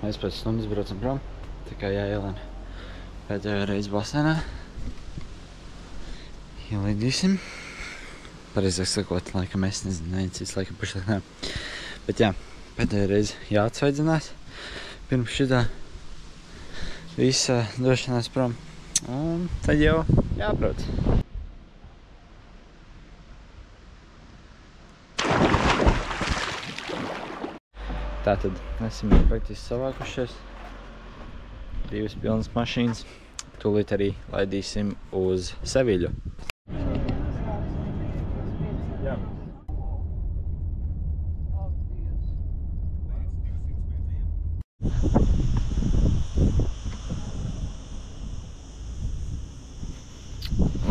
Mēs pēc stundas braucam prom, tā kā jāielien pēdējo reizi basēnā. Ielīdīsim. Pareizāk sakot, laikam es nezinu, neviens cits laikam pašlaik nē. Bet jā, pēdējo reizi jāatsvaidzinās pirms šitā visa došanās prom. Un tad jau jābrauc. Tātad esam praktiski savākušies. 2 pilnas mašīnas. Tūlīt arī laidīsim uz Seviļu.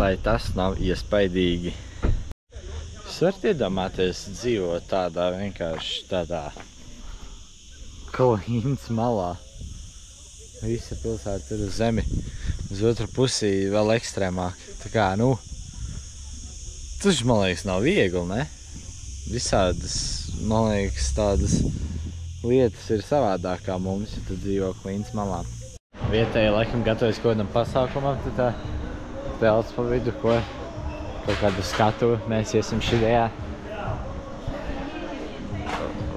Lai tas nav iespaidīgi. Jūs varat iedomāties dzīvot tādā vienkārši tādā Kalīnas malā. Visa pilsēta ir uz zemi. Uz otru pusi vēl ekstrēmāk. Tā kā, tas, man liekas, nav viegli, ne? Visādas, man liekas, tādas lietas ir savādāk kā mums, ja tu dzīvo Kalīnas malā. Vietēji laikam gatavojas kaut kādam pasākumam, tad tā telts pa vidu, kaut kādu skatu mēs iesim šidējā.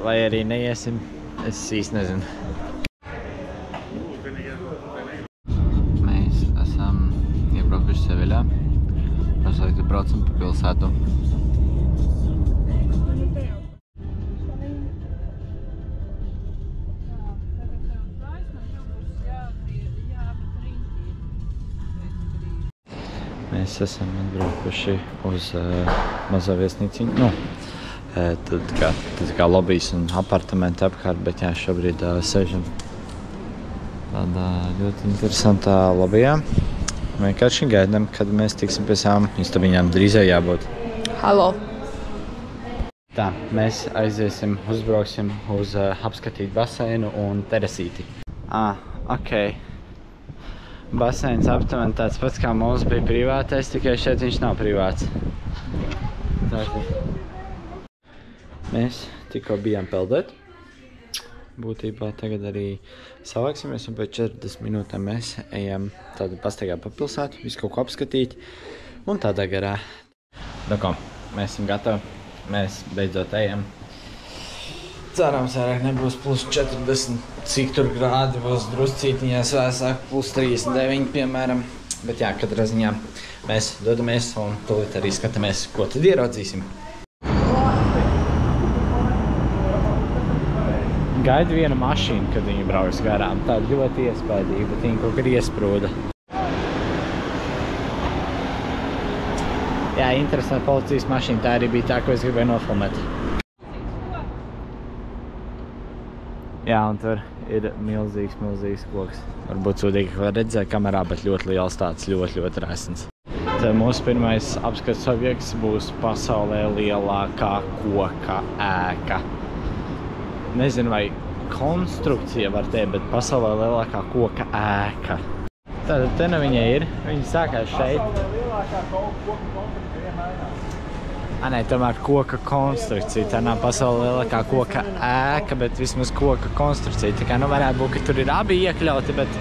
Vai arī neiesim, es īsti nezinu. Mēs esam iebraukuši Seviļā. Pašlaik braucam pa pilsētu. Mēs esam atbraukuši uz mazo viesnīciņu. Tad kā lobijs un apartamenti apkārt, bet jā, šobrīd sežam tādā ļoti interesantā lobijā. Vienkārši gaidām, kad mēs tiksim pie savām istabiņām. Drīzai jābūt. Halo! Tā, mēs aiziesim, uzbrauksim uz apskatīt baseinu un terasīti. Ok. Baseins aptuveni tāds pats kā mums bija privātais, tikai šeit viņš nav privāts. Tātad. Mēs tikko bijām peldēt. Būtībā tagad arī savāksimies un pēc 40 minūtēm mēs ejam tādu pastaigā pa pilsētu, visu kaut ko apskatīt un tādā garā. Mēs esam gatavi, mēs beidzot ejam. Cerams, vairāk nebūs plus 40, cik tur grādi, būs druscītiņās vēsāk, plus 39, piemēram. Bet jā, katrā ziņā mēs dodamies un tūlīt arī skatāmies, ko tad ieraudzīsim. Gaida viena mašīna, kad viņi brauks garām. Tāda ļoti iespaidīga, bet viņi kaut kad iesprūda. Jā, interesanti policijas mašīna. Tā arī bija tā, ko es gribēju nofilmēt. Jā, un tur ir milzīgs koks. Varbūt sūdīgi, ka var redzēt kamerā, bet ļoti liels tāds, ļoti resns. Tad mūsu pirmais apskats objekts būs pasaulē lielākā koka ēka. Nezinu, vai konstrukcija var teikt, bet pasaulē lielākā koka ēka. Tātad te nu viņa ir. Viņa sākās šeit. Nē, tomēr koka konstrukcija. Tā nav pasaulē lielākā koka ēka, bet vismaz koka konstrukcija. Tā kā varētu būt, ka tur ir abi iekļauti, bet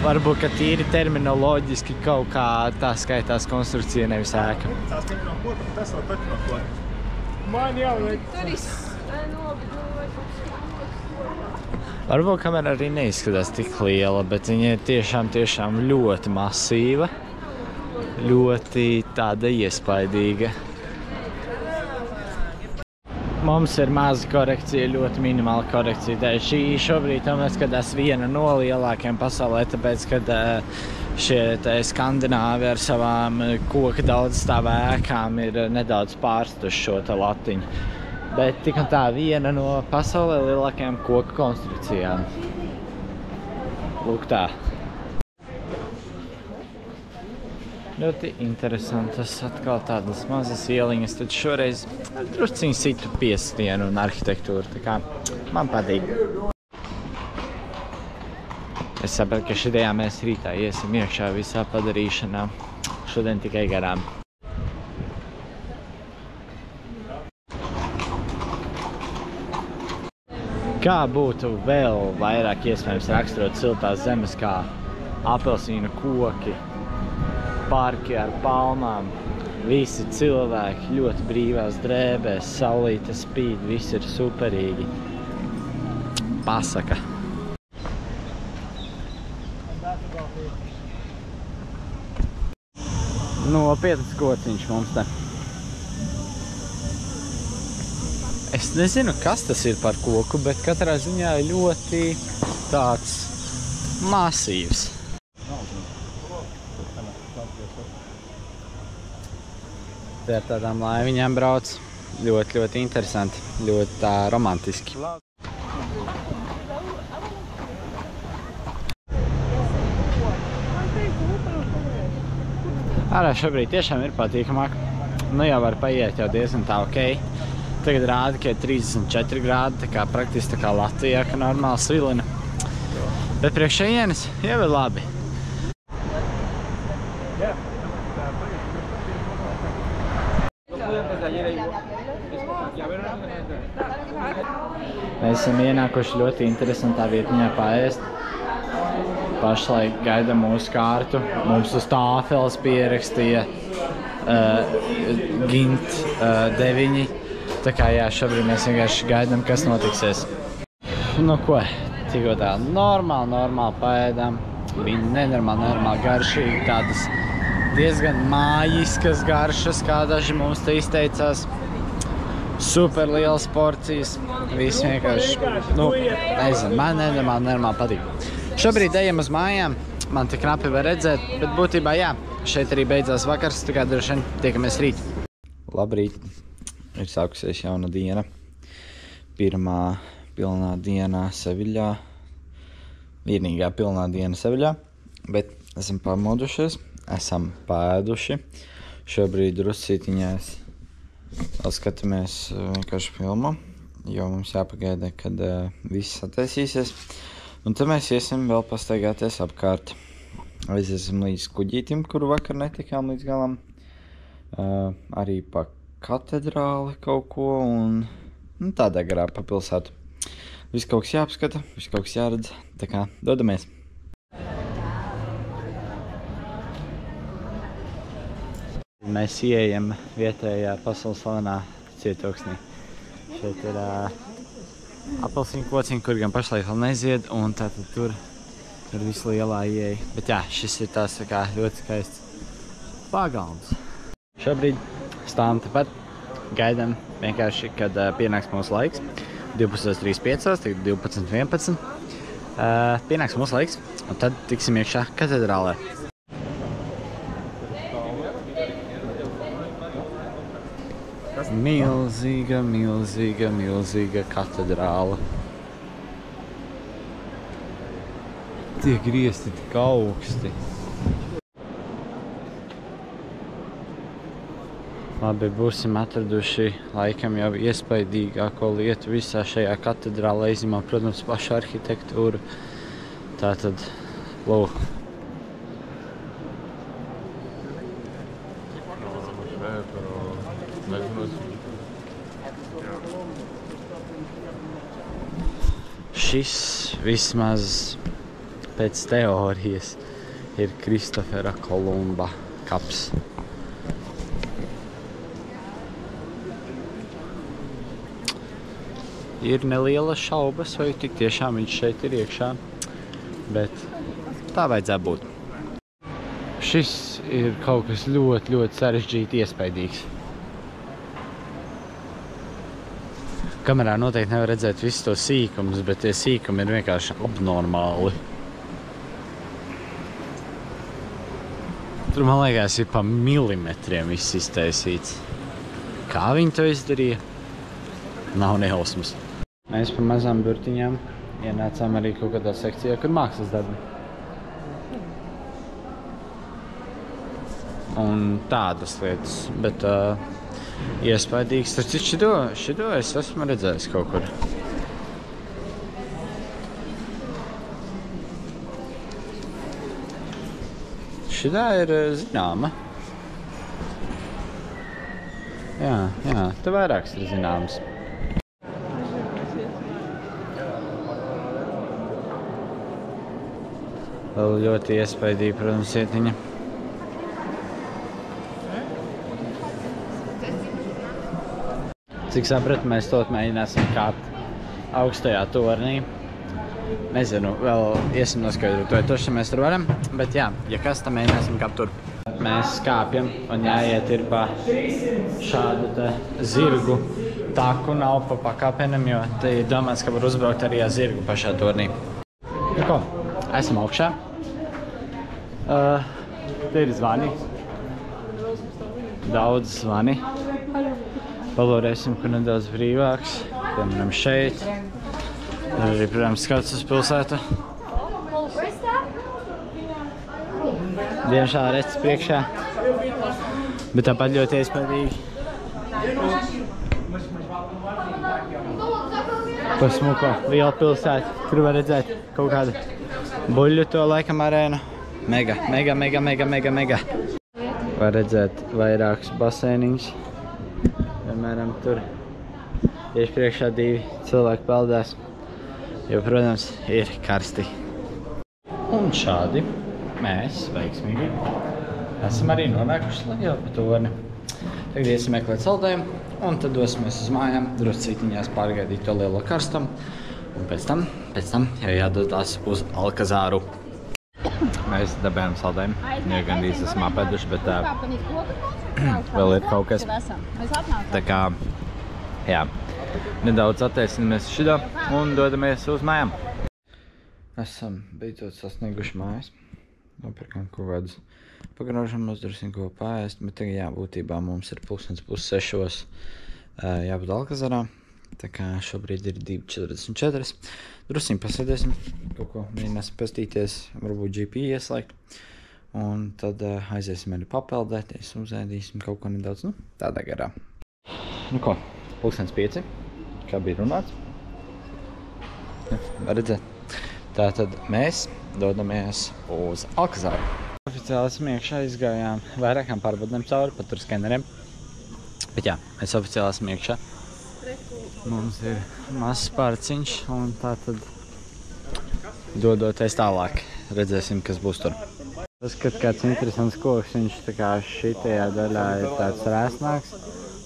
varbūt, ka tīri terminoloģiski kaut kā tā skaitās konstrukcija, nevis ēka. Varbūt kamera arī neizskatās tik liela, bet viņa ir tiešām ļoti masīva, ļoti tāda iespaidīga. Mums ir maza korekcija, ļoti minimāla korekcija. Šī šobrīd tomēr skatās viena no lielākajām pasaulē, tāpēc, kad šie skandināvi ar savām koka daudzstāvu ēkām ir nedaudz pārstuši šo te latiņu. Bet tik un tā viena no pasaulē lielākajām koka konstrukcijām. Lūk tā. Ļoti interesantas atkal tādas mazas ieliņas, tad šoreiz drusciņi citu piestienu un arhitektūru, tā kā man patīk. Es sapratu, ka šodien mēs rītā iesim iekšā visā padarīšanā, šodien tikai garām. Ok, Kā būtu vēl vairāk iespējams raksturot siltās zemes kā apelsīnu koki, parki ar palmām, visi cilvēki ļoti brīvās drēbēs, saulīte spīd, viss ir superīgi. Pasaka. Nopietnas kociņš mums te. Es nezinu, kas tas ir par koku, bet katrā ziņā ļoti tāds masīvs. Te ar tādām laiviņām brauc. Ļoti, ļoti interesanti. Ļoti tā romantiski. Ārā šobrīd tiešām ir patīkamāk. Nu jau var paiet jau diezgan tā ok. Tagad rāda, ka ir 34 grādi, tā kā praktiski tā kā Latvijā, ka normāli svilina. Bet priekš šejienes jau ir labi. Mēs esam ienākuši ļoti interesantā vietiņā paēst. Pašlaik gaidām mūsu kārtu. Mums uz tāfeles pierakstīja Gint 9. Tā kā jā, šobrīd mēs vienkārši gaidām, kas notiksies. Nu ko, tikko tā normāli paēdām. Bija nenormāli garšīgi, tādas diezgan mājiskas garšas, kā daži mums te izteicās. Super lielas porcijas. Viss vienkārši, nu, nezinu, man nenormāli patīk. Šobrīd ejam uz mājām, man te knapi var redzēt, bet būtībā jā, šeit arī beidzās vakars, tā kā droši vien tiekamies rīt. Labrīt, ir sākusies jauna diena. Pirmā pilnā diena Seviļā, vienīgā pilnā diena Seviļā, bet esam pamodušies, esam pēduši. Šobrīd druscītiņās vēl skatāmies vienkārši filmu, jo mums jāpagaida, kad viss sataisīsies. Un tad mēs iesim vēl pastaigāties apkārt. Aiziesim līdz kuģītim, kuru vakar netikām līdz galam. Arī pa katedrāli kaut ko un tādā garā pa pilsētu. Viss kaut kas jāapskata, viss kaut kas jāredz. Tā kā dodamies. Mēs ieejam vietējā pasaules slavenā cietoksnī. Šeit ir apelsīnu kociņi, kur gan pašlaik vēl nezied, un tātad tur ir visu lielā ieeja. Bet jā, šis ir tās tā kā ļoti skaists pagalms. Šobrīd stāvam tepat, gaidām vienkārši, kad pienāks mūsu laiks. 12:35, tagad 12:11. Pienāks mūsu laiks, un tad tiksim iekšā katedrālē. Milzīga katedrāla. Tie griesti tik augsti. Labi, būsim atraduši laikam jau iespaidīgāko lietu visā šajā katedrālē, izņemot, protams, pašu arhitektūru. Tātad, lūk. Šis vismaz pēc teorijas ir Kristofera Kolumba kaps. Ir nelielas šaubas, vai tik tiešām viņš šeit ir iekšā, bet tā vajadzētu būt. Šis ir kaut kas ļoti sarežģīti iespaidīgs. Kamerā noteikti nevar redzēt visus tos sīkumus, bet tie sīkumi ir vienkārši abnormāli. Tur, man liekas, ir pa milimetriem viss iztaisīts. Kā viņi to izdarīja? Nav nejausmas. Mēs pa mazām burtiņām ienācām arī kaut kādā sekcijā, kur mākslas darbi. Un tādas lietas, bet iespaidīgs. Taču šito es esmu redzējis kaut kur. Šitā ir zināma. Jā, te vairāks ir zināms. ļoti iespaidīga, protams, vietiņa. Cik sapratu, mēs tot mēģināsim kāpt augstajā tornī. Nezinu, vēl iesim noskaidrot, vai toši mēs tur varam, bet jā, ja kas, tad mēģināsim kāpt tur. Mēs kāpjam un jāiet ir pa šādu te zirgu taku, nav pa pakāpienam, jo te ir domāts, ka var uzbraukt arī ar zirgu pašā tornī. Nu ko, esam augšā. Te ir zvani. Daudz zvani. Palorēsim, kur nedaudz brīvāks. Piemēram šeit. Arī, protams, skats uz pilsētu. Diemžēl recis priekšā. Bet tāpat ļoti iespaidīgi. Pasmuko liela pilsēta, kur var redzēt kaut kādu buļļu to laikam arēnu. Mega. Var redzēt vairākus basēniņus. Piemēram, tur tieši priekšā 2 cilvēki peldās, jo, protams, ir karsti. Un šādi mēs veiksmīgi esam arī nonākuši Lielpa torni. Tagad iesim meklēt saldējumu, un tad dosimies uz mājām, druscītiņās pārgaidīt to lielo karstumu, un pēc tam jau jādodās uz Alkazāru. Mēs dabējām saldējumu, jo gandrīz esam apēduši, bet vēl ir kaut kas. Tā kā, jā, nedaudz attaisinamies šitā un dodamies uz mājām. Esam beidzot sasnieguši mājas. Nopirkam kaut kādus pagraužam, uzdarīsim ko paēst, bet tagad jā, būtībā mums ir 5:30 jābūt Alkazarā. Tā kā šobrīd ir 2:44. Drusciņ pasēdēsim, kaut ko mēģināsim pastīties, varbūt GP ieslēgt. Un tad aiziesim arī papeldēties, uzēdīsim kaut ko nedaudz, tādā garā. Nu ko, 5:05, kā bija runāts. Var redzēt. Tātad mēs dodamies uz Alkazāru. Oficiāli esam iekšā, izgājām vairākām pārbaudēm cauri, pat tur skeneriem. Bet jā, mēs oficiāli esam iekšā. Mums ir mazs pārciņš un tātad dodoties tālāk. Redzēsim, kas būs tur. Tas, kad kāds interesants koks, viņš tā kā šitajā daļā ir tāds rēsnāks,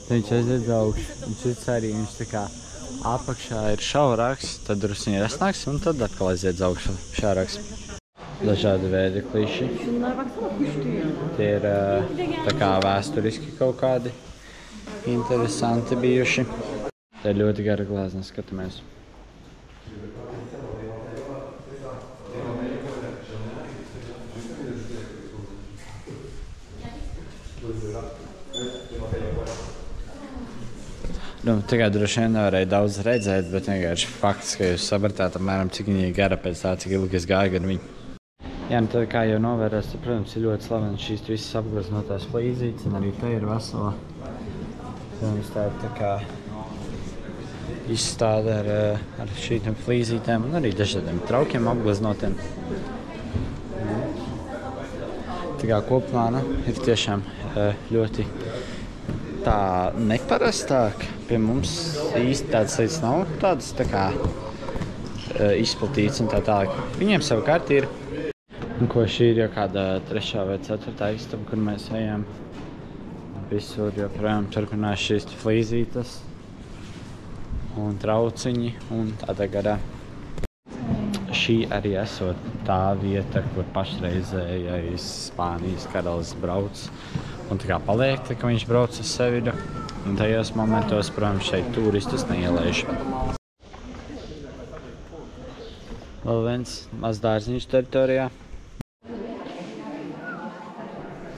viņš aiziet uz augšu. Un šis arī viņš tā kā apakšā ir šaurāks, tad drusciņ ir resnāks un tad atkal aiziet uz augšu šaurāks. Dažādi veidi kliši. Tie ir tā kā vēsturiski kaut kādi interesanti bijuši. Te ir ļoti gara glāzna, skatamies. Tagad droši vien nevarēja daudz redzēt, bet vienkārši fakts, ka jūs sapratāt apmēram, cik viņa ir gara pēc tā, cik ilgi es gāju gar viņu. Jā, tad kā jau novērās, tad, protams, ir ļoti slavens šīs visas apgleznotās flīzītes, un arī te ir vesela. Protams, tā ir tā kā izstāde ar šīm flīzītēm un arī dažādiem traukiem apgleznotiem. Tā kā kopumā, ir tiešām ļoti tā neparastāk. Pie mums īsti tādas lietas nav, tādas tā kā izplatītas un tā tālāk. Viņiem savukārt ir. Un ko šī ir jau kāda 3. vai 4. istaba, kur mēs ejam. Visur joprojām turpinās šīs flīzītes un trauciņi un tādā garā. Šī arī esot tā vieta, kur pašreizējais Spānijas karalis brauc un tā kā paliek, tā ka viņš brauc uz Seviļu. Un tajos momentos, protams, šeit turistus neielaiž. Vēl viens maz dārziņš teritorijā.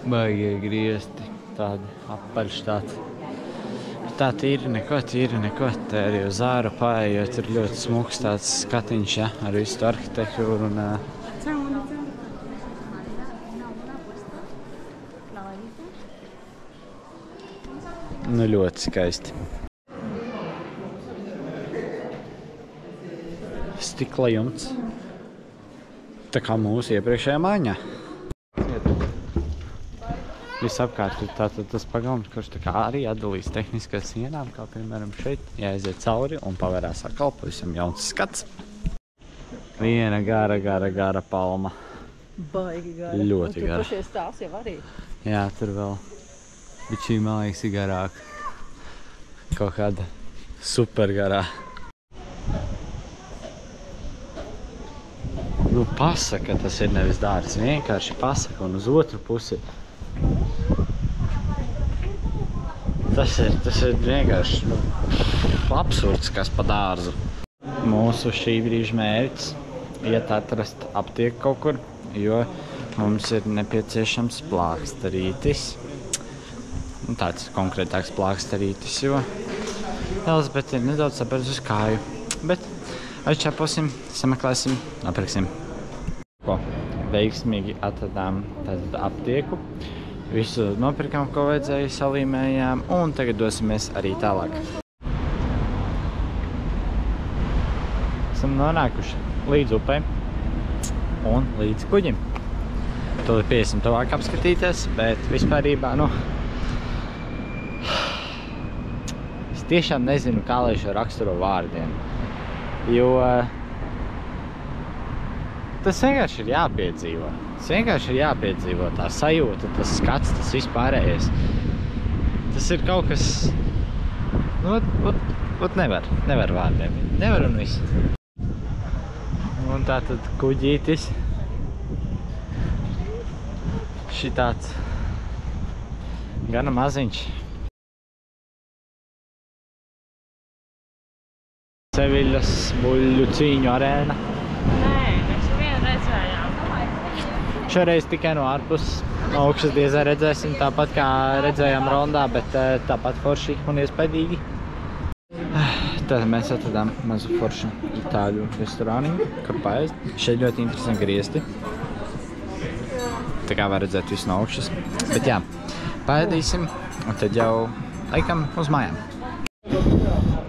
Baigie griesti, tādi apaļš tāds. Tā tīri neko. Te arī uz āru paējot ir ļoti smuks tāds skatiņš, ja, ar visu arhitektūru un ļoti skaisti. Stikla jumts. Tā kā mūsu iepriekšējā mājā. Visapkārt ir tātad tas pagalms, kurš tā kā arī atdalīs tehniskās sienām, kā piemēram šeit, jāaiziet cauri un pavērās atkal pavisam jauns skats. Viena gara palma. Baigi gara. Ļoti gara. Un tur pašies tās jau arī. Jā, tur vēl bišķī, man liekas, ir garāk. Kaut kāda super garā. Nu, pasaka, tas ir nevis dārgs. Vienkārši pasaka un uz otru pusi. Tas ir vienkārši absurds, kas pa dārzu. Mūsu šī brīža mērķis iet atrast aptieku kaut kur, jo mums ir nepieciešams plāksterītis. Tāds konkrētāks plāksterītis, jo Elizabete ir nedaudz saprats uz kāju. Bet aizčaposim, sameklēsim, nopirksim. Ko? Veiksmīgi atradām tātad aptieku. Visu nopirkām, ko vajadzēja, salīmējām, un tagad dosimies arī tālāk. Esam nonākuši līdz upei un līdz kuģim. Tūlīt piesim tuvāk apskatīties, bet vispārībā, es tiešām nezinu, kā lai šo raksturo vārdiem, jo tas vienkārši ir jāpiedzīvo. Tas vienkārši ir jāpiedzīvo, tā sajūta, tas skats, tas vispārējais. Tas ir kaut kas, nevar vārdiem, nevar un viss. Un tātad kuģītis. Šitāds gana maziņš. Seviļas buļļu cīņu arēna. Nē, mēs vienu redzējām. Šoreiz tikai no ārpuses. No augšas diezā redzēsim, tāpat kā redzējām rondā, bet tāpat forši un iespaidīgi. Tātad mēs atradām mazu foršu itāļu restorāniņu, kur paēst. Šeit ļoti interesanti griezti. Tā kā var redzēt visu no augšas. Bet jā, paēdīsim un tad jau laikam uz mājām.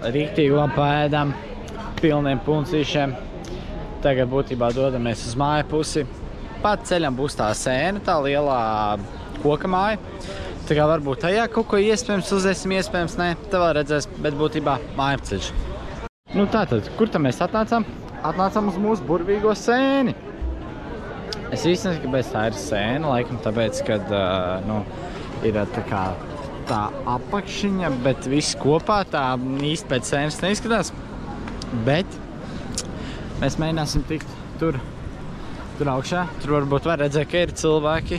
Rīktīgi labi paēdām, pilniem puncīšiem. Tagad būtībā dodamies uz māju pusi. Pat ceļam būs tā sēna, tā lielā koka māja. Tā kā varbūt tajā kaut ko iespējams uzēsim, iespējams nē, tā vēl redzēs, bet būtībā mājapceļš. Nu tātad, kur tam mēs atnācām? Atnācām uz mūsu burvīgo sēni. Es īsti nezinu, kāpēc tā ir sēna, laikam tāpēc, kad ir tā kā tā apakšiņa, bet viss kopā tā īsti pēc sēnas neizskatās. Bet mēs mēģināsim tikt tur augšā. Tur varbūt var redzēt, ka ir cilvēki.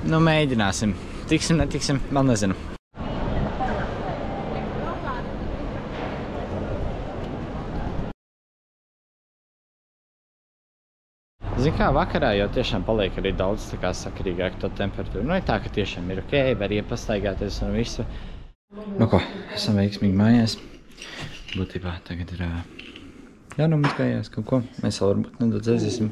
Nu, mēģināsim. Tiksim, netiksim, vēl nezinu. Zini kā, vakarā jau tiešām paliek arī daudz tā kā sakarīgāk to temperatūru. Nu, ir tā, ka tiešām ir ok, var iepastaigāties un visu. Nu ko, esam veiksmīgi mājās. Būtībā tagad ir jānomazgājās kaut ko. Mēs vēl varbūt nedaudz aiziesim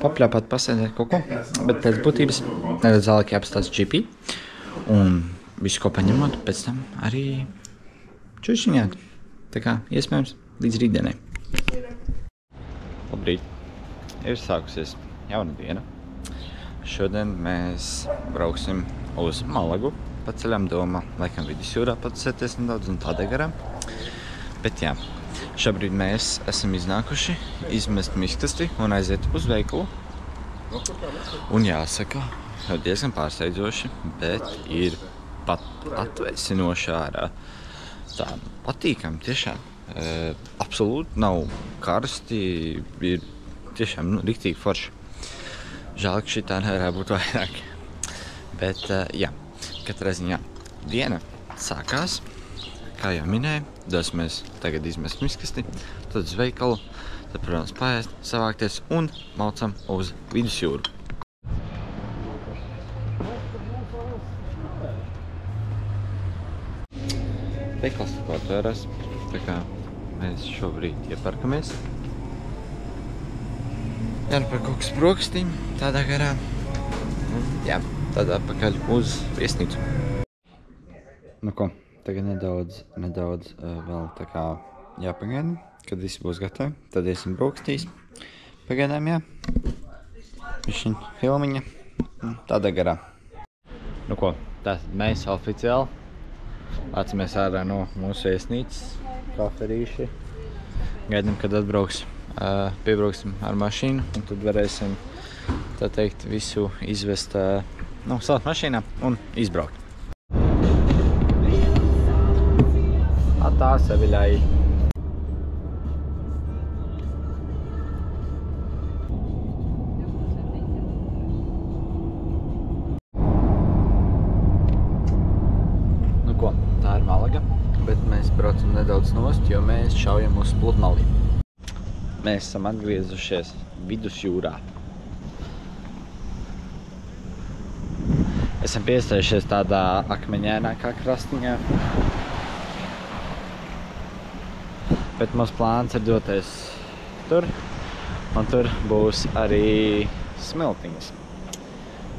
papļāpāt, pasēdēt kaut ko. Bet pēc būtības nedaudz zālāk jāpastās GP. Un visu ko paņemot, pēc tam arī čušiņāt. Tā kā iespējams līdz rītdienai. Labrīt. Ir sākusies jauna diena. Šodien mēs brauksim uz Malagu. Paceļam doma, laikam vidusjūrā patusēties nedaudz un tādā garā. Bet jā. Šobrīd mēs esam iznākuši izmest miskasti un aiziet uz veikalu. Un jāsaka, diezgan pārsteidzoši, bet ir pat atvēsinoši ārā. Tā patīkami tiešām. Absolūti nav karsti, ir tiešām riktīgi forši. Žēl, ka šitā nevarētu būt vairāk. Bet jā, katrā ziņā diena sākās. Kā jau minēju, dosimies tagad izmest miskasti, tad uz veikalu, tad, protams, paēst, savākties un maucam uz vidusjūru. Veikals tikko atvērās, tā kā mēs šobrīd ieparkamies. Jānopērk kaut kas brokastīm, tādā garā. Jā, tad atpakaļ uz viesnīcu. Nu ko? Tagad nedaudz vēl tā kā jāpagaida, kad visi būs gatavi. Tad iesim brokastīs. Pagaidām, jā. Višķiņ filmiņa. Tādā garā. Nu ko, tātad mēs oficiāli lācamies ārā no mūsu viesnīcas. Kaferīši. Gaidām, kad atbrauks. Piebrauksim ar mašīnu un tad varēsim tā teikt, visu izvest, salikt mašīnā un izbraukt. Tā seviļai. Nu ko, tā ir Malaga, bet mēs braucam nedaudz nost, jo mēs šaujam uz pludmali. Mēs esam atgriezušies vidusjūrā. Esam piestājušies tādā akmeņainākā krastiņā. Bet mums plāns ir doties tur, un tur būs arī smiltiņas.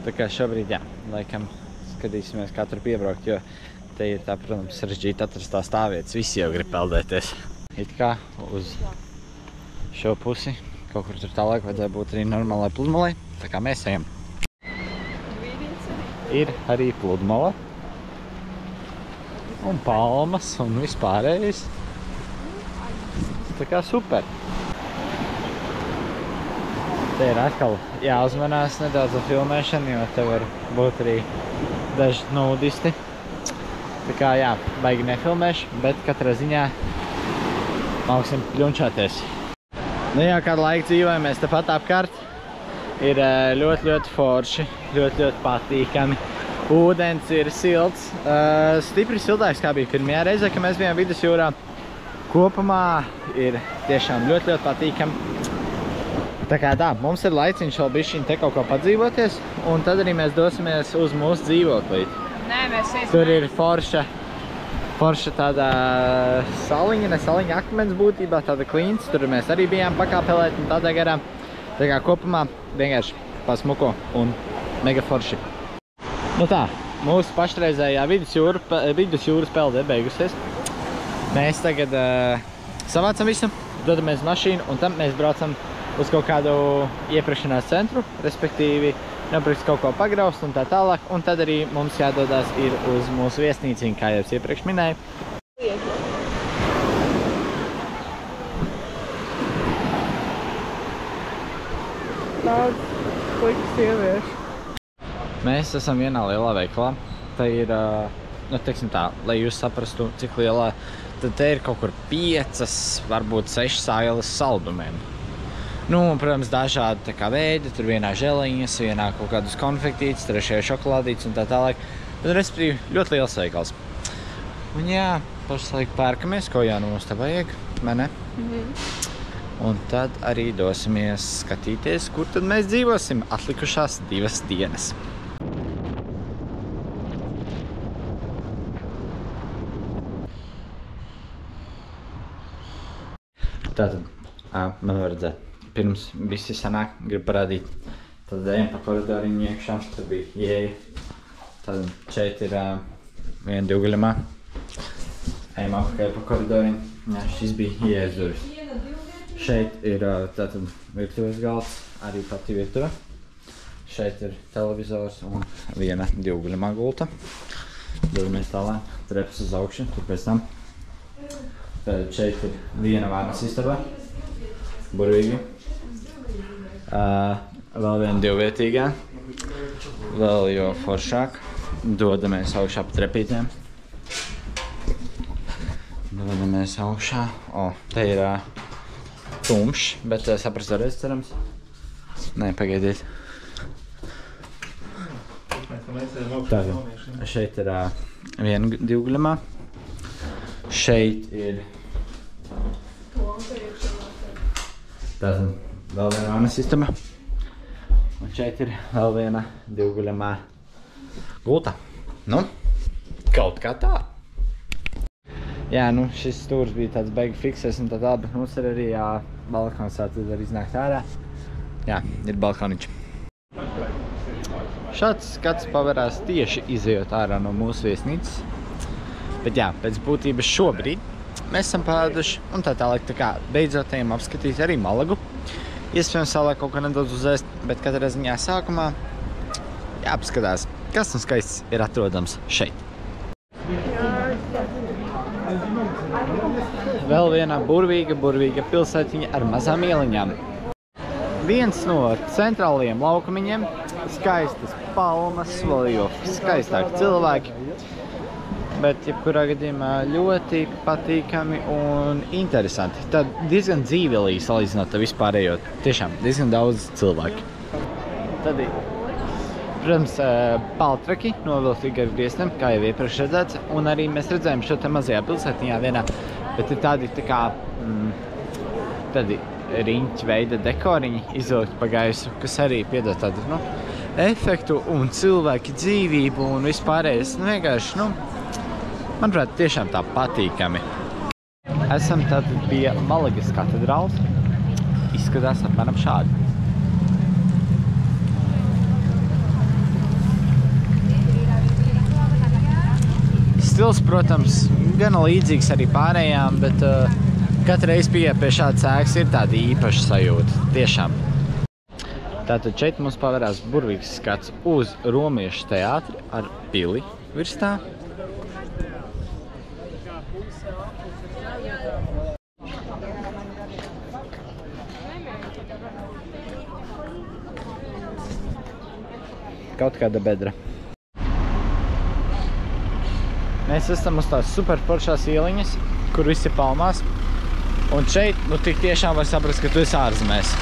Tā kā šobrīd, jā, laikam skatīsimies, kā tur piebraukt, jo te ir tā, protams, sarežģīti atrast tā stāvvietas. Visi jau grib peldēties. It kā uz šo pusi, kaut kur tur tālāk vajadzēja būt arī normālai pludmalei, tā kā mēs ejam. Ir arī pludmala, un palmas, un vispārējais. Tā kā super. Te ir atkal jāuzmanās nedaudz ar filmēšanu, jo te var būt arī daži nudisti. Tā kā jā, baigi nefilmēšu, bet katrā ziņā māksim ļunčāties. Nu jā, kādu laiku dzīvojamies tepat apkārt. Ir ļoti forši, ļoti patīkami. Ūdens ir silts, stipri siltāks, kā bija pirmajā reizē, kad mēs bijām vidusjūrā. Kopumā ir tiešām ļoti patīkami. Tā kā tā, mums ir laiciņš vēl bišķiņ te kaut ko padzīvoties, un tad arī mēs dosimies uz mūsu dzīvoklīti. Nē, mēs iesim. Tur ir forša tāda saliņa, ne saliņa, akmens būtībā, tāda klīns. Tur mēs arī bijām pakāpelēt un tādā garā. Tā kā kopumā vienkārši pasmuko un mega forši. Nu tā, mūsu pašreizējā vidusjūras pelde ir beigusies. Mēs tagad savācam visu, dodamies mašīnu, un tam mēs braucam uz kaut kādu iepirkšanās centru, respektīvi nopirkt kaut ko pagraust un tā tālāk, un tad arī mums jādodās ir uz mūsu viesnīciņu, kā jau es iepriekš minēju. Daudz puikas sieviešu. Mēs esam vienā lielā veikalā. Tā ir, teiksim tā, lai jūs saprastu, cik lielā, tad te ir kaut kur 5, varbūt 6 sailes saldumiem. Nu, un, protams, dažādi tā kā veidi, tur vienā želiņas, vienā kaut kādus konfektītes, trešajā šokolādītes un tā tālāk. Bet, respektīvi, ļoti liels veikals. Un jā, pašlaik pērkamies, ko jā, nu mums te vajag, vai ne? Un tad arī dosimies skatīties, kur tad mēs dzīvosim atlikušās 2 dienas. Tātad, man var redzēt, pirms visi sanāk, grib parādīt. Tad ejam pa koridoriņu iekšā, tad bija ieeja. Tad šeit ir viena divgaļamā. Ejam apakaļ pa koridoriņu. Jā, šis bija ieejas durvis. Šeit ir tātad virtuves galds, arī pati virtuve. Šeit ir televizors un viena divgaļamā gulta. Dodamies tālāk, trepas uz augšu, tur pēc tam. Tad šeit ir viena vārnas istaba, burvīgi. Vēl viena divvietīgā, vēl jo foršāk. Dodamies augšā pa trepītēm. Dodamies augšā. Te ir tumšs, bet saprast varēs, cerams. Nē, pagaidiet. Tagad šeit ir viena divgaļamā. Šeit ir tātad vēl viena vārnas istaba. Un šeit ir vēl viena divguļamā gulta. Nu, kaut kā tā. Jā, nu šis stūrs bija tāds beigi fiksēs un tā tā, bet mums ir arī balkons, tad var iznākt ārā. Jā, ir balkoniņš. Šāds skats paverās tieši izejot ārā no mūsu viesnīcas. Bet jā, pēc būtības šobrīd mēs esam pāduši un tā tālāk, tā kā beidzot ejam apskatīt arī Malagu. Iespējams vēlāk kaut ko nedaudz uzēst, bet katrā ziņā sākumā jāapskatās, kas un skaists ir atrodams šeit. Vēl viena burvīga pilsētiņa ar mazām ieliņām. viens no centrālajiem laukumiņiem, skaistas palmas, vēl jo skaistāki cilvēki. Bet, jebkurā gadījumā, ļoti patīkami un interesanti. Tad diezgan dzīvelīgi salīdzinot ar vispārējo. Tiešām, diezgan daudz cilvēki. Tad, protams, paltraki novilti gar griestiem, kā jau iepriekš redzēts. Un arī mēs redzējām šo te mazajā pilsētiņā vienā, bet ir tādi tā kā tādi riņķi veida dekoriņi izvilkti pa gaisu, kas arī piedod tādu, efektu un cilvēki dzīvību un vispārējais. Vienkārši, manuprāt, tiešām tā patīkami. Esam tad pie Malagas katedrāles. Izskatās apmēram šādi. Stils, protams, gana līdzīgs arī pārējām, bet katru reizi pieeja pie šādas ēkas ir tāda īpaša sajūta. Tiešām. Tātad šeit mums pavērās burvīgs skats uz romiešu teātri ar pili virs tā. Kaut kāda bedra. Mēs esam uz tās super foršās ieliņas, kur visi palmās. Un šeit, tik tiešām var saprast, ka tu esi ārzemēs.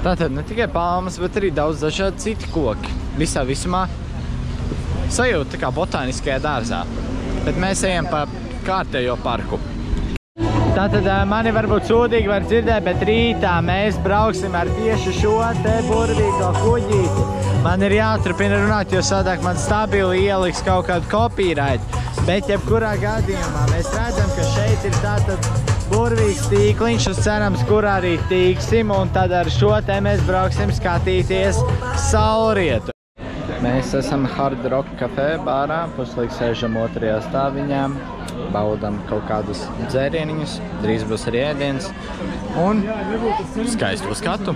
Tātad ne tikai palmas, bet arī daudz dažādi citi koki. Visā visumā sajūta tā kā botāniskajā dārzā. Bet mēs ejam pa kārtējo parku. Tātad mani varbūt sūdīgi var dzirdēt, bet rītā mēs brauksim ar tieši šo te burvīgo kuģīti. Man ir jāturpina runāt, jo sadāk man stabili ieliks kaut kādu copyright. Bet jebkurā gadījumā mēs redzam, ka šeit ir tātad burvīgs tīkliņš, uz cerams, kur arī tīksim, un tad ar šo te mēs brauksim skatīties saulrietu. Mēs esam Hard Rock Café bārā, puslīgi sēžam otrajā stāviņā, baudam kaut kādus dzērieniņus, drīz būs arī ēdiens un skaistu skatu.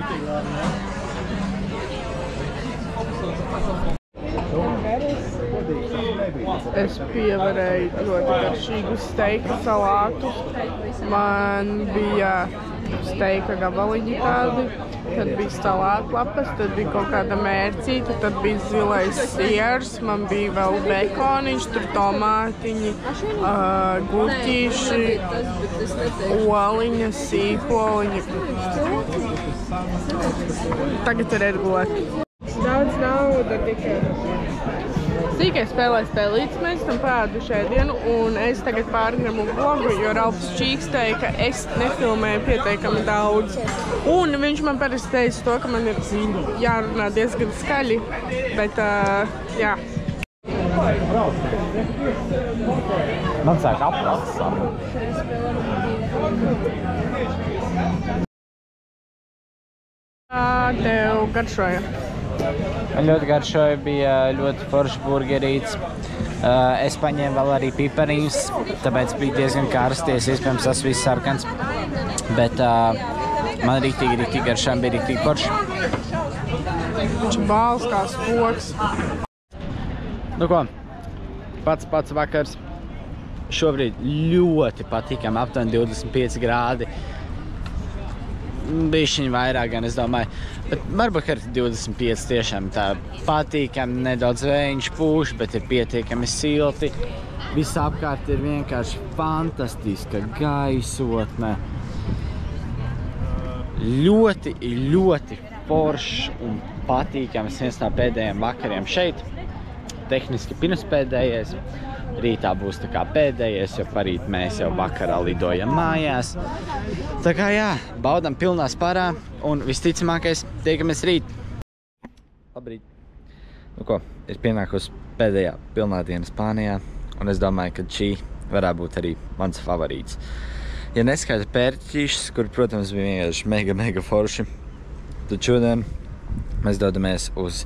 Es pievarēju ļoti garšīgu steika salātu. Man bija steika gabaliņi tādi, tad bija salātlapas, tad bija kaut kāda mērcīta, tad bija zilais siers, man bija vēl bekoniņš, tur tomātiņi, gurķīši, oliņa, sīkoliņi. Tagad ir regulāri. Daudz nauda tikai. Tikai spēlē spēlītes, mēs tam parāduši ēdienu, un es tagad pārņemu vlogu, jo Ralfs čīkstēja, ka es nefilmēju pietiekami daudz. Un viņš man parasti teica to, ka man ir jārunā diezgan skaļi, bet jā. Man sāk aprasts. Tev garšoja? Man ļoti garšoja, bija ļoti foršs burgerīts. Es paņēmu vēl arī pipariņus, tāpēc bija diezgan karsties, iespējams tas viss sarkans. Bet man rīktīgi garšām bija rīktīgi forši. Viņš bāls kā spoks. Nu ko, pats vakars. Šobrīd ļoti patīkami, aptuveni 25 grādi. Bišķiņ vairāk gan, es domāju. Bet varbūt ar 25 tiešām tā patīkami, nedaudz vējiņš pūš, bet ir pietiekami silti. Viss apkārt ir vienkārši fantastiska gaisotne. Ļoti, ļoti foršs un patīkams viens no pēdējiem vakariem šeit. Tehniski pirmspēdējais. Rītā būs tā kā pēdējais, jo parīt mēs jau vakarā lidojam mājās. Tā kā jā, baudam pilnā sparā un visticamākais tiekamies rīt. Labrīt. Nu ko, ir pienākusi pēdējā pilnā diena Spānijā un es domāju, ka šī varētu būt arī mans favorīts. Ja neskaita pērķīšas, kur, protams, bija vienkārši mega forši, tad šodien mēs dodamies uz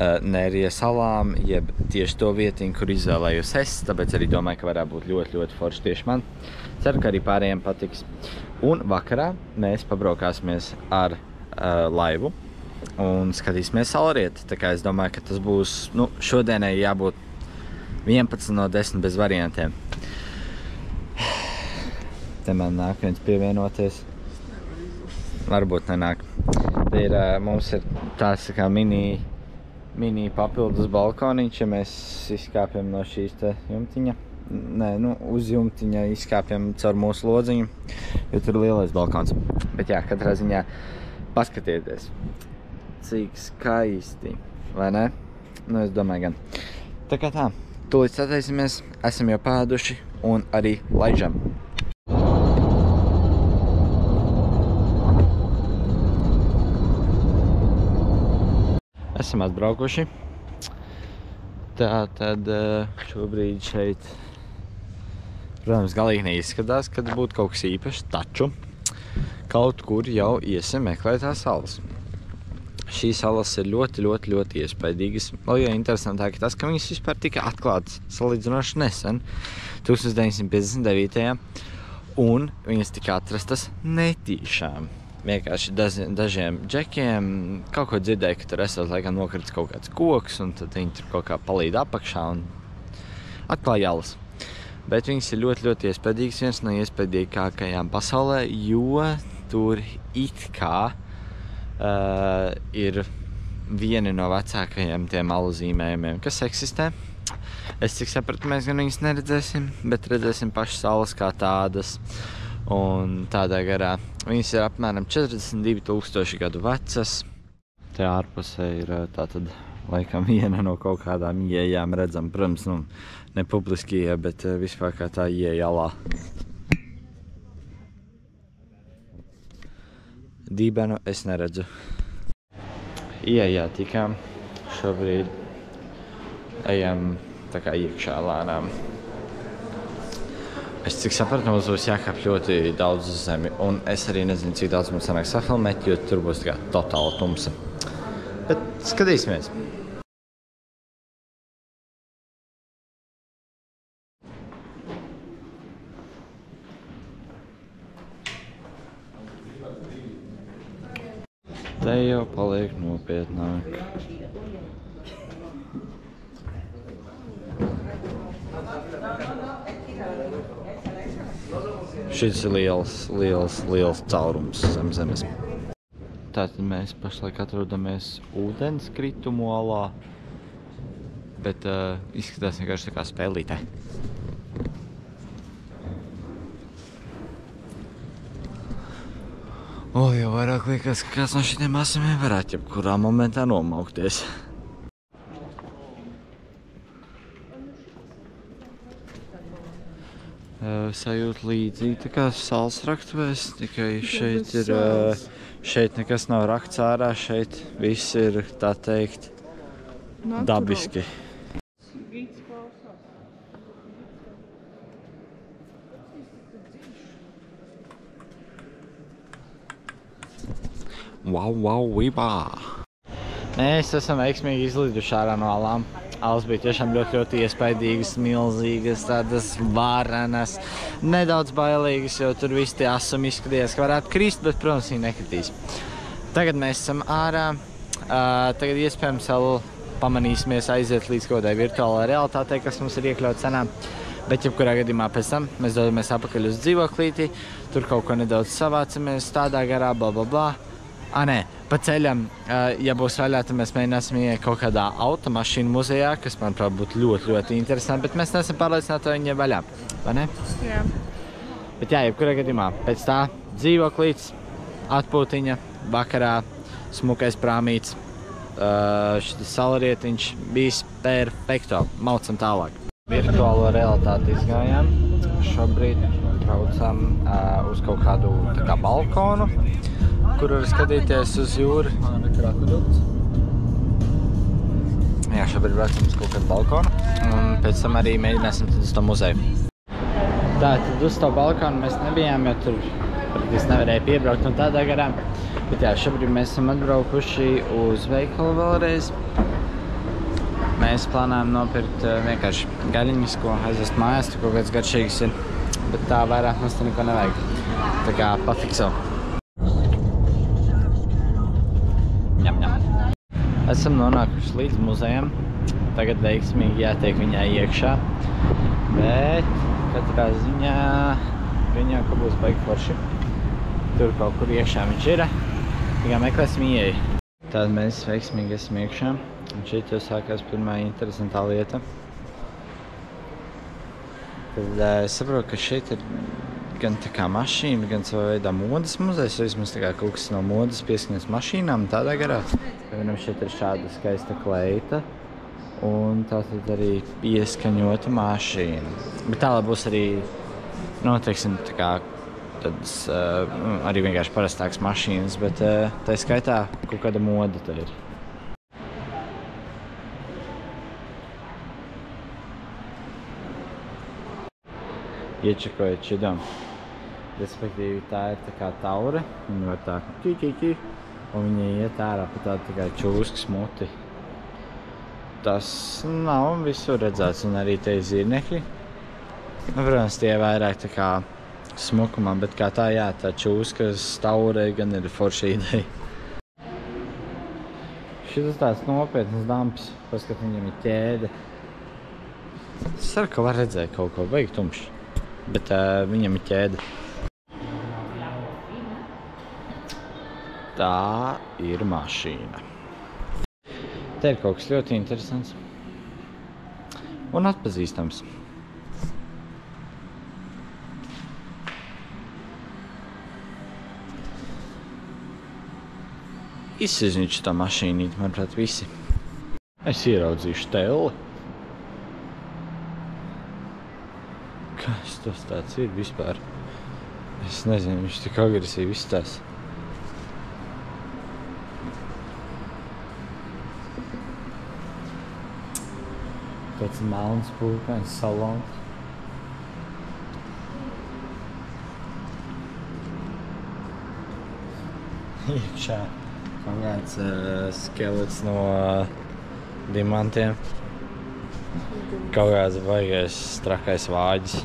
Nērija salām, jeb tieši to vietiņu, kur izvēlējos es, tāpēc arī domāju, ka varētu būt ļoti forši tieši man. Ceru, ka arī pārējiem patiks. Un vakarā mēs pabraukāsimies ar laivu un skatīsimies saulrieti. Tā kā es domāju, ka tas būs, šodienai jābūt 11 no 10 bez variantiem. Te man nāk viens pievienoties. Varbūt nenāk. Te ir, mums ir tāds kā mini papildus balkoniņš, ja mēs izkāpjam no šīs te jumtiņa. Nē, uz jumtiņa izkāpjam caur mūsu lodziņu, jo tur ir lielais balkons. Bet jā, katrā ziņā paskatieties, cik skaisti, vai ne? Es domāju gan. Tā kā tā, tūlīt sataisimies, esam jau pāduši un arī laižam. Esam atbraukuši. Tā tad šobrīd šeit, protams, galīgi neizskatās, kad būtu kaut kas īpašs, taču kaut kur jau iesim meklēt tās salas. Šīs salas ir ļoti iespaidīgas. Vēl jau interesantāk tas, ka viņas vispār tika atklātas salīdzinoši nesen, 1959. Un viņas tika atrastas netīšām. Vienkārši dažiem džekiem kaut ko dzirdēja, ka tur esot laikam nokritis kaut kāds koks, un tad viņi tur kaut kā palīd apakšā un atklāja jalas. Bet viņas ir ļoti iespaidīgas, viens no iespaidīgākajām pasaulē, jo tur it kā ir vieni no vecākajiem tiem alu zīmējumiem, kas eksistē. Es cik sapratu, mēs gan viņas neredzēsim, bet redzēsim pašas salas kā tādas. Un tādā garā viņas ir apmēram 42,000 gadu vecas. Te ārpusē ir tātad laikam viena no kaut kādām ieejām redzam, protams, ne publiski ieeja, bet vispār kā tā ieeja alā. Dībenu es neredzu. Ieejā tikām, šobrīd ejam tā kā iekšā lēnām. Es cik sapratu, mums būs jākāp ļoti daudz uz zemi, un es arī nezinu, cik daudz mums sanāk safilmēt, jo tur būs tā kā totāla tumsa. Bet skatīsimies! Te jau paliek nopietnāk. Šis ir liels caurums zem zemes. Tātad mēs pašlaik atrodamies ūdenskritumu alā, bet izskatās vienkārši tā kā spēlītē. Jau vairāk liekas, ka kāds no šitiem asimiem varētu jebkurā momentā nomaukties. Sajūt līdzīgi tā kā salas raktuvēs, tikai šeit nekas nav rakts ārā, šeit viss ir, tā teikt, dabiski. Wow, vibā! Mēs esam veiksmīgi izliduši ārā no alām. Alas bija tiešām ļoti iespaidīgas, milzīgas, tādas varenas, nedaudz bailīgas, jo tur visi tie asumi izskatījās, ka varētu krist, bet, protams, viņi nekritīs. Tagad mēs esam ārā, tagad iespējams vēl pamanīsimies aiziet līdz kaut kādai virtuālai realitātei, kas mums ir iekļauts cenā, bet jebkurā gadījumā pēc tam mēs dodamies apakaļ uz dzīvoklīti, tur kaut ko nedaudz savācamies, tādā garā, blablabla. Nē, pa ceļam, ja būs vaļā, tad mēs mēģināsim ieiet kaut kādā automašīnu muzejā, kas, manuprāt, būtu ļoti interesanti, bet mēs neesam pārliecināti, vai viņi ir vaļā, vai ne? Jā. Bet jā, jebkurā gadījumā, pēc tā dzīvoklīts, atpūtiņa, vakarā, smukais prāmīts, šitas salarietiņš, bijis perfekto, maucam tālāk. Virtuālo realitāti izgājām, šobrīd braucam uz kaut kādu tā kā balkonu, kur var skatīties uz jūru. Jā, šobrīd braucam uz kaut kādu balkonu, un pēc tam arī mēģināsim uz to muzeju. Tātad uz to balkonu mēs nebijām, jo tur praktiski nevarēja piebraukt un tādā garā. Bet jā, šobrīd mēs esam atbraukuši uz veikalu vēlreiz. Mēs plānojam nopirkt vienkārši gaļiņas, ko aizvest mājās, tur kaut kāds garšīgs ir. Bet tā vairāk mums te neko nevajag. Tā kā pafikso. Esam nonākuši līdz muzejam. tagad veiksmīgi jātiek viņā iekšā. Bet katrā ziņā gan jau, ka būs baigi forši. Tur kaut kur iekšā viņš ir. Tikai meklēsim ieeju. Tad mēs veiksmīgi esam iekšā. Un šeit jau sākās pirmā interesantā lieta. Tad es saprotu, ka šeit ir gan tā kā mašīna, gan savā veidā modes muzejs, vismaz tā kā kaut kas no modes pieskaņas mašīnām, tādā garā. Vienam šeit ir šāda skaista kleita, un tā tad arī pieskaņota mašīna. Bet tālāk būs arī, nu, teiksim, tā kā tādas arī vienkārši parastākas mašīnas, bet tā skaitā kaut kāda moda tā ir. Iečakojot šidam. Respektīvi, tā ir tā kā taure. Viņa var tā ķi, un viņa iet ārā pa tādu tā kā čūskas muti. Tas nav visur redzēts, un arī te ir zirnekļi. Nu, protams, tie vairāk tā kā smukumā, bet kā tā, jā, tā čūskas taure gan ir forša ideja. Šitas tāds nopietnas damps, paskat, viņam ir ķēde. Es ceru, ka var redzēt kaut ko, baigi tumšs, bet viņam ir ķēde. Tā ir mašīna. Te ir kaut kas ļoti interesants un atpazīstams. Izsizniņš tā mašīnīt, manuprāt, visi. Es ieraudzīšu telli. Kas tas tāds ir vispār? Es nezinu, viņš tik agresīvi izstās. Tāds melns pūkains salons. Iekšā kaut kāds skelets no dimantiem. Kaut kāds baigais trakais vāģis.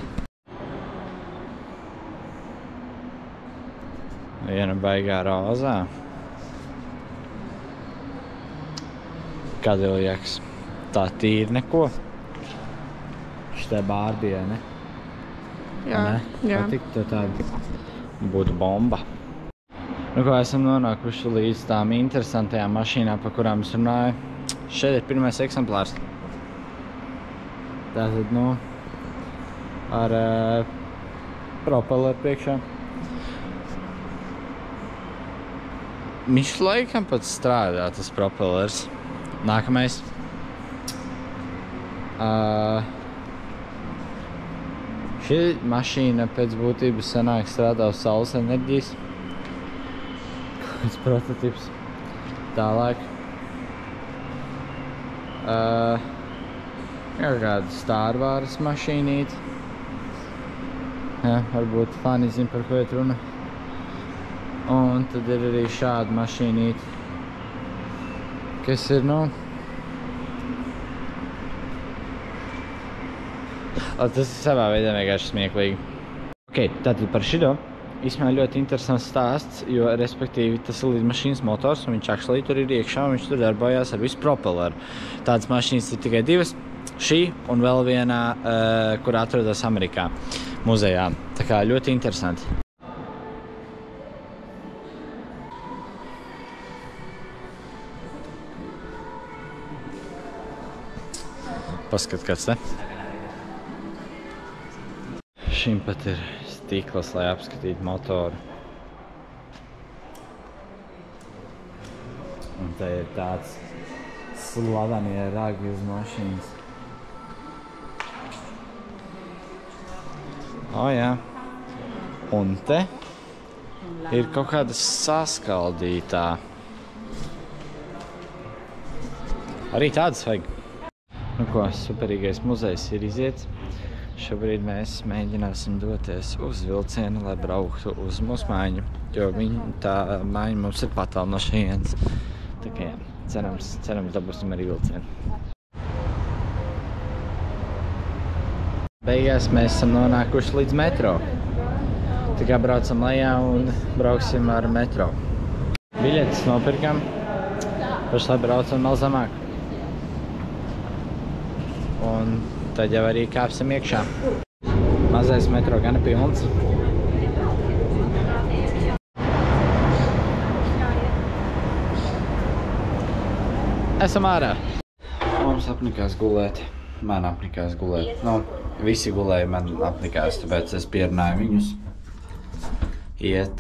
Viena baigā rozā. Kadiljaks. Tā tīri neko. Šitā Bārbijai, ne? Jā, jā. Patiktu tev tāda būtu bomba. Nu, ko esam nonākuši līdz tām interesantajām mašīnām, par kurām es runāju. Šeit ir pirmais eksemplārs. Tātad, nu, ar propelleru priekšā. Viņš laikam pat strādā, tas propellers. Nākamais. Šī mašīna pēc būtības sanāk strādā uz saules enerģijas. Kaut kāds prototips. Tālāk. Kaut kāda Star Wars mašīnīt. Ja, varbūt fani zina, par ko iet runa. Un tad ir arī šāda mašīnīt. Kas ir, nu... Tas ir savā veidā vienkārši smieklīgi. Ok, tātad par šito īstenībā ļoti interesants stāsts, jo, respektīvi, tas ir lidmašīnas motors, un viņš actually tur ir iekšā, un viņš tur darbojās ar visu propelleru. Tādas mašīnas ir tikai divas, šī un vēl viena, kur atrodas Amerikā muzejā. Tā kā ļoti interesanti. Paskat, kāds te. Šim pat ir stikls, lai apskatītu motoru. Un te ir tāds slavenie ragi uz mašīnas. O, jā. Un te ir kaut kāda saskaldītā. Arī tādas vajag. Nu ko, superīgais muzejs ir iziets. Šobrīd mēs mēģināsim doties uz vilcienu, lai brauktu uz mūsu mājiņu, jo tā mājiņa mums ir patālu no šejienes. Tā kā jā, cerams dabūsim arī vilcienu. Beigās mēs esam nonākuši līdz metro. Tā kā braucam lejā un brauksim ar metro. Biļetes nopirkam, pašlaik braucam vēl zemāk. un tad jau arī kāpsim iekšā. Mazais metro gan ir pilns. Esam ārā. Mums apnikās gulēt. Man apnikās gulēt. Nu, visi gulēja, man apnikās, tāpēc es pierunāju viņus iet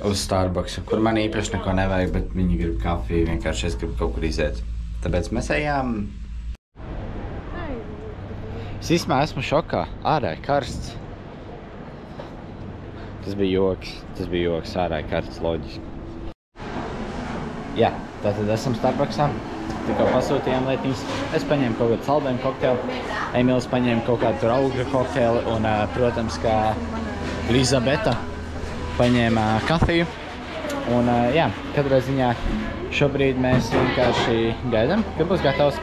uz Starbucksu, kur man īpaši neko nevajag, bet viņi grib kafiju, vienkārši es gribu kaut kur iziet. Tāpēc mēs ejām. Es īstenībā esmu šokā. Ārā karsts. Tas bija joks, ārā karsts, loģiski. Jā, tātad esam Starbucksā. Tikko pasūtījām lietiņas. Es paņēmu kaut kādu saldējumu kokteili. Emīls paņēma kaut kādu tur augļu kokteili un, protams, kā Elizabeta paņēma kafiju. Un, jā, katrā ziņā šobrīd mēs vienkārši gaidām, ka būs gatavs.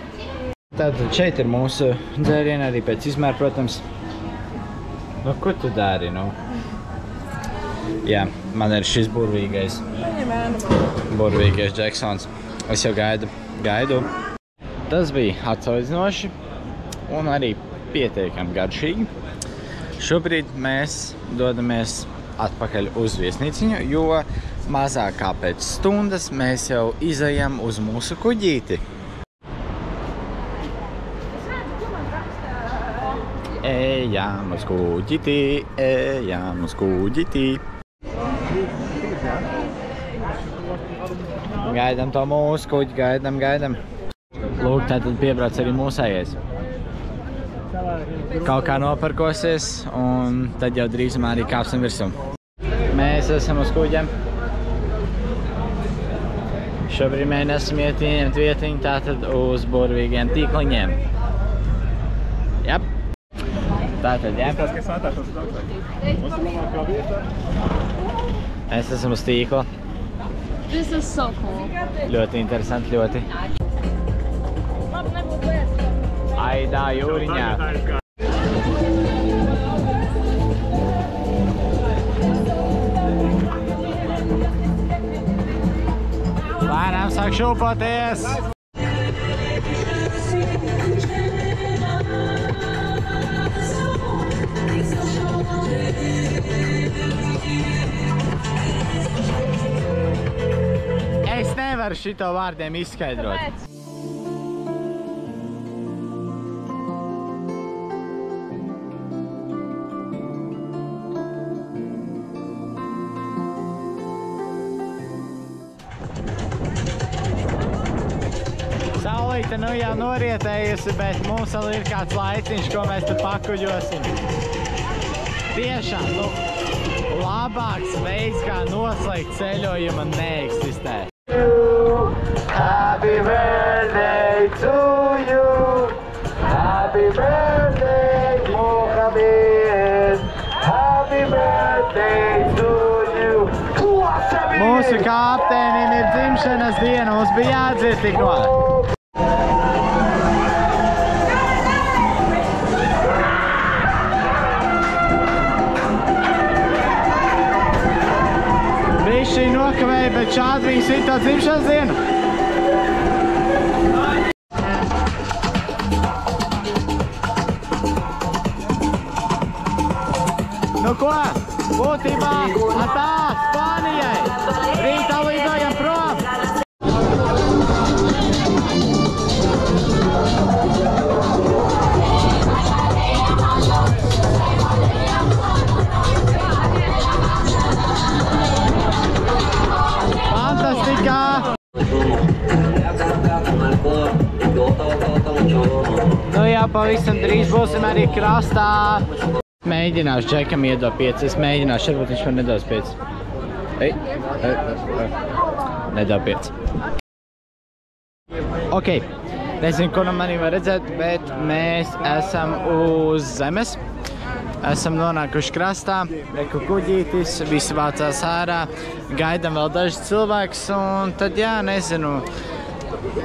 Tātad šeit ir mūsu dzērieni arī pēc izmēra, protams. Nu, ko tu dari, nu? Jā, man ir šis burvīgais Jacksons. Es jau gaidu. Tas bija atsaudzinoši un arī pietiekami garšīgi. Šobrīd mēs dodamies atpakaļ uz viesnīciņu, jo mazāk kā pēc stundas mēs jau izejam uz mūsu kuģīti. Ejam uz kuģīti. Gaidam to mūsu kuģi, gaidam. Lūk, tātad piebrauc arī mūsējais. Kaut kā noparkosies, un tad jau drīzumā arī kāpsim virsū. Mēs esam uz kuģiem. Šobrīd mēģināsim ieņemt vietiņu tātad uz burvīgiem tīkliņiem. Jap. Tātad, jā. Mēs esam uz tīkla. This is so cool. Ļoti interesanti, ļoti. Aidā, jūriņā. Lēnām sāk šūpoties. Es nevaru šito vārdiem izskaidrot. Saulīte nu jau norietējusi, bet mums vēl ir kāds laiciņš, ko mēs tad pakuģosim. Tiešām, nu, labāks veids, kā noslēgt ceļojumu, neeksistē. Happy birthday to you. Happy birthday, Mohamed. Happy birthday to you. Mūsu kapteinim ir dzimšanas diena, mums bija jādzird tikko. Bišķi nokavēja, bet šādi viņi svīt tā dzimšanas dienu. Nu ko? Būtībā atā Spānijai. Rītā lidojam prom. Fantastika! Nu jā, pavisam drīz būsim arī krastā. Mēģināšu Džekam iedot 5. Es mēģināšu, varbūt viņš man nedos 5. Nedod 5. Ok, nezinu, ko no manī var redzēt, bet mēs esam uz zemes. Esam nonākuši krastā, reku kuģītis, visi vācās ārā, gaidam vēl dažus cilvēkus, un tad jā, nezinu,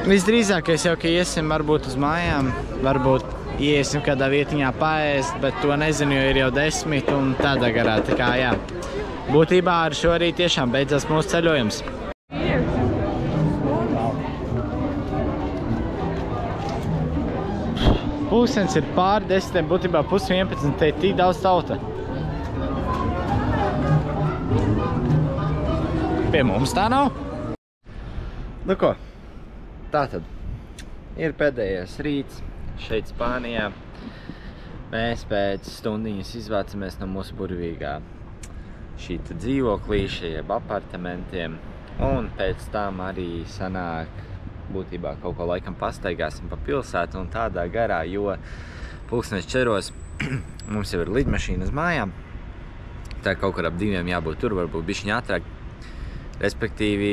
visdrīzākais jau, ka iesim varbūt uz mājām, varbūt iesim kādā vietiņā paēst, bet to nezinu, jo ir jau 10 un tādā garā, tā kā jā. Būtībā ar šo arī tiešām beidzās mūsu ceļojums. Pulkstens ir pāri 10, būtībā 10:11, te ir tik daudz tauta. Pie mums tā nav. Nu ko, tātad ir pēdējais rīts šeit Spānijā. Mēs pēc stundiņas izvācamies no mūsu burvīgā šīta dzīvoklīša, jeb apartamentiem. Un pēc tam arī sanāk, būtībā kaut ko laikam pastaigāsim pa pilsētu un tādā garā, jo 4:00 mums jau ir lidmašīna uz mājām. Tā kaut kur ap 2 jābūt tur, varbūt bišķiņ ātrāk. Respektīvi,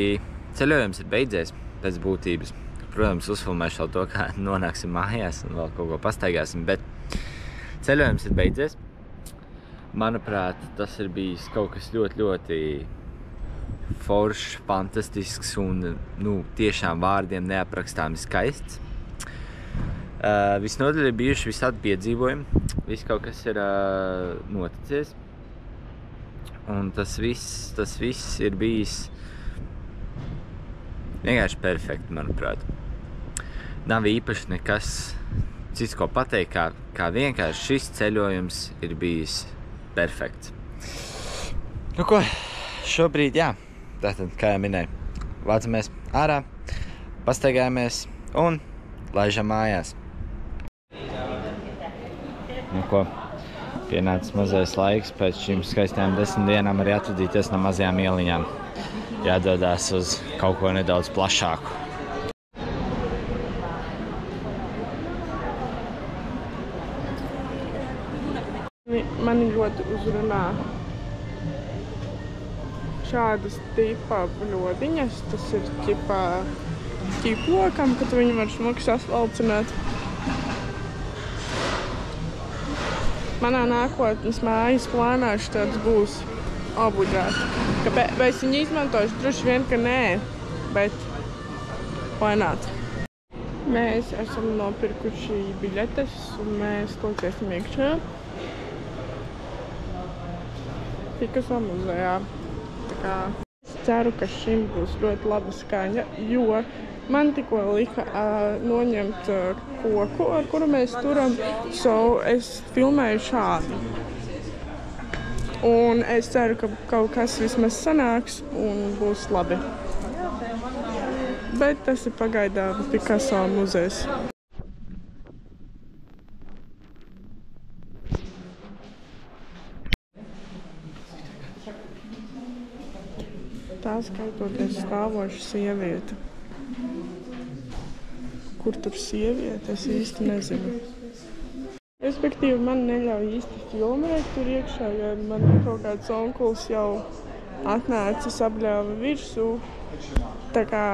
ceļojums ir beidzies pēc būtības. Protams, uzfilmēšu vēl to, kā nonāksim mājās un vēl kaut ko pastaigāsim, bet ceļojums ir beidzies. Manuprāt, tas ir bijis kaut kas ļoti, ļoti foršs, fantastisks un, tiešām vārdiem neaprakstāmi skaists. Visnotaļ ir bijuši visādi piedzīvojumi, viss kaut kas ir noticies. Un tas viss ir bijis vienkārši perfekti, manuprāt. Nav īpaši nekas cits, ko pateikt, kā vienkārši šis ceļojums ir bijis perfekts. Nu ko, šobrīd, jā, tātad, kā jau minēju, vācamies ārā, pastaigājamies un laižam mājās. Nu ko, pienācis mazais laiks pēc šīm skaistajām 10 dienām arī atvadīties no mazajām ieliņām. Jādodās uz kaut ko nedaudz plašāku. Mani ļoti uzrunā šādas tipa bļodiņas. Tas ir ķiplokam, kad viņi var šmuki sasvalcināt. Manā nākotnes mājas plānā tāds būs obligāti. Vai es viņu izmantošu? Droši vien, ka nē, bet why not? Mēs esam nopirkuši biļetes un mēs klausiesim iekšā. Pikaso muzejā. Es ceru, ka šim būs ļoti laba skaņa, jo man tikko lika noņemt koku, ar kuru mēs turam, es filmēju šādi. Un es ceru, ka kaut kas vismaz sanāks un būs labi. Bet tas ir pagaidām Pikaso muzejs. Tā skatoties stāvoša sieviete. Kur tur sieviete, es īsti nezinu. Respektīvi, man neļauj īsti filmēt tur iekšā, jo man kaut kāds onkuls jau atnācis apļāva virsū. Tā kā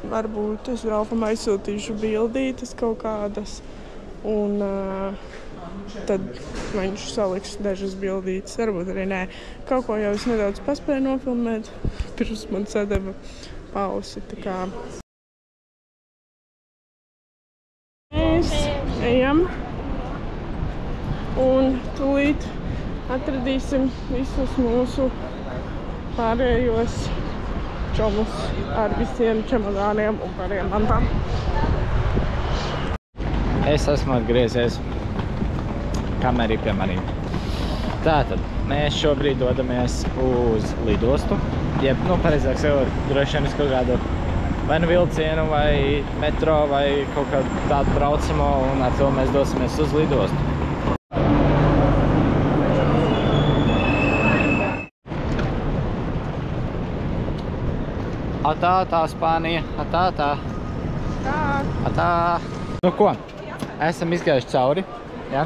varbūt es Ralfam aizsūtīšu bildītes kaut kādas. Un tad viņš saliks dažas bildītes, varbūt arī nē. Kaut ko jau es nedaudz paspēju nofilmēt, pirms man sadeva pausi. Tā kā mēs ejam un tūlīt atradīsim visus mūsu pārējos čomus ar visiem čemodāniem un pārējiem mantām. Es esmu atgriezies kamerī pie manīm. Tātad, mēs šobrīd dodamies uz lidostu, jeb, pareizāk sakot, droši vien uz kaut kādu vai nu vilcienu, vai metro, vai kaut kādu tādu braucamo, un ar to mēs dosimies uz lidostu. Atā, Spānija, atā. Atā. Nu ko, esam izgājuši cauri, jā?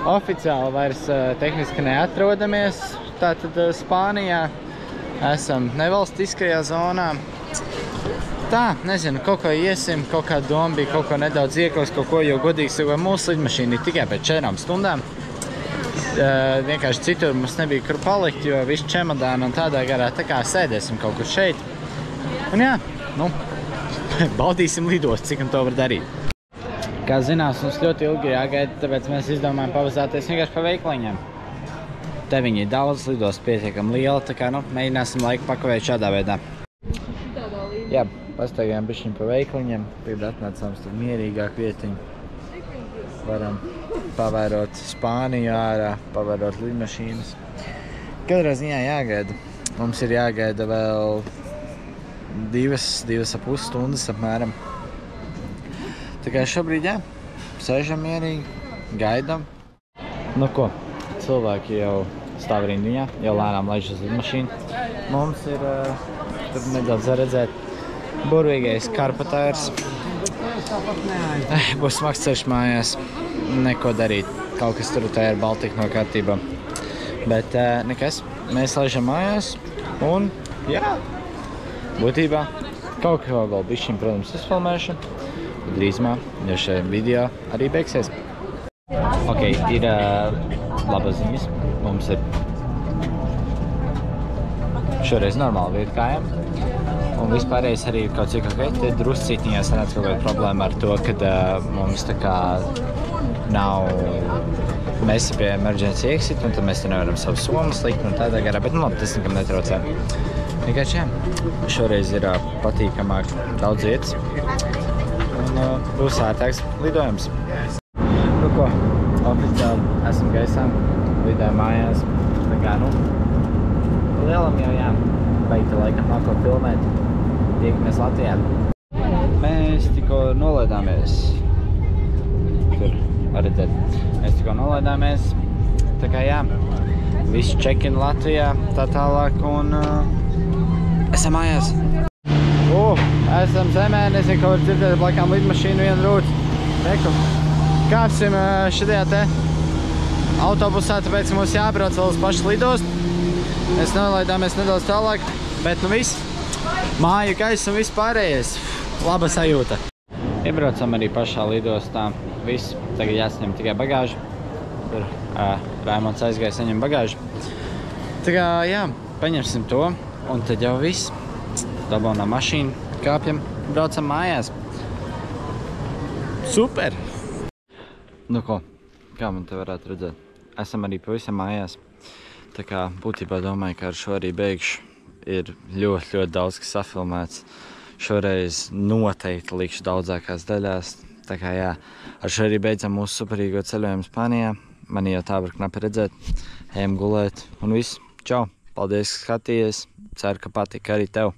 Oficiāli vairs tehniski neatrodamies, tātad Spānijā esam nevalstiskajā zonā. Tā, nezinu, kaut ko iesim, kaut kā doma bija kaut ko nedaudz iekļaus, kaut ko, jo godīgi sakot, mūsu lidmašīna ir tikai pēc 4 stundām. Vienkārši citur mums nebija kur palikt, jo viss čemodāna un tādā garā, tā kā sēdēsim kaut kur šeit. Un jā, baudīsim lidostu, cik un to var darīt. Kā zinās, mums ļoti ilgi jāgaida, tāpēc mēs izdomājam pavazāties vienkārši pa veikliņiem. Te viņi ir daudz, lidost pietiekam liela, tā kā, mēģināsim laiku pakavēt šādā veidā. Jā, pastaigājām bišķiņ pa veikliņiem, tagad atnācām tur mierīgāk vietiņu. varam pavērot Spāniju ārā, pavērot lidmašīnas. Katrā ziņā jāgaida. Mums ir jāgaida vēl 2,5 stundas apmēram. Tā kā šobrīd, jā, sēžam mierīgi, gaidam. Nu ko, cilvēki jau stāv rindiņā, jau lēnām laiž uz lidmašīnu. Mums ir tur nedaudz redzēt burvīgais karpatērs. Būs smags ceļš mājās, neko darīt. Kaut kas tur tā ir Baltika no kārtībā. Bet nekas, mēs laižam mājās un jā, būtībā kaut kā vēl bišķiņ, protams, uzfilmēšu. Drīzumā, jo šajā video arī beigsies. Ok, ir labas ziņas. Mums ir šoreiz normāli vieta kājām. Un vispārējais arī kaut cik ok. Te druscītiņā sanāca kaut kāda problēma ar to, kad mums tā kā nav... Mēs pie emergency exit, un tad mēs te nevaram savu somas likt un tādā garā, bet nu labi, tas nekam netraucē. Vienkārši jā, šoreiz ir patīkamāk daudz vietas. Un būs ērtāks lidojums. Nu ko, oficiāli esam gaisā, lidojam mājās. Tā kā, nu, lielam jau jā, beigta laikam nāko filmēt. Tiekamies Latvijā. Mēs tikko nolaidāmies. Tur var redzēt. Mēs tikko nolaidāmies. Tā kā jā, visu check-in Latvijā, tā tālāk un esam mājās. Esam zemē, nezinu, kaut var dzirdēt blakām lidmašīnu vienu rūtu. Reku, kāpsim šajā te autobusā, tāpēc mums jābrauc vēl uz pašu lidostu. Mēs nolaidāmies nedaudz tālāk, bet nu viss. Māju gaisa un viss pārējais. Laba sajūta. Iebraucam arī pašā lidostā. Viss. Tagad jāsaņem tikai bagāžu. Tur Raimonds aizgāja saņem bagāžu. Tā kā, jā, paņemsim to. Un tad jau viss. Dabonām mašīnu, kāpjam, braucam mājās. Super! Nu ko, kā man te varētu redzēt? Esam arī pavisam mājās. Tā kā būtībā domāju, ka ar šo arī beigšu. Ir ļoti daudz, kas safilmēts. Šoreiz noteikti likšu daudzākās daļās. Tā kā jā, ar šo arī beidzam mūsu superīgo ceļojumu Spānijā. Mani jau tā var knapi redzēt. Ejam gulēt un viss. Čau! Paldies, ka skatījies. Ceru, ka patika arī tev.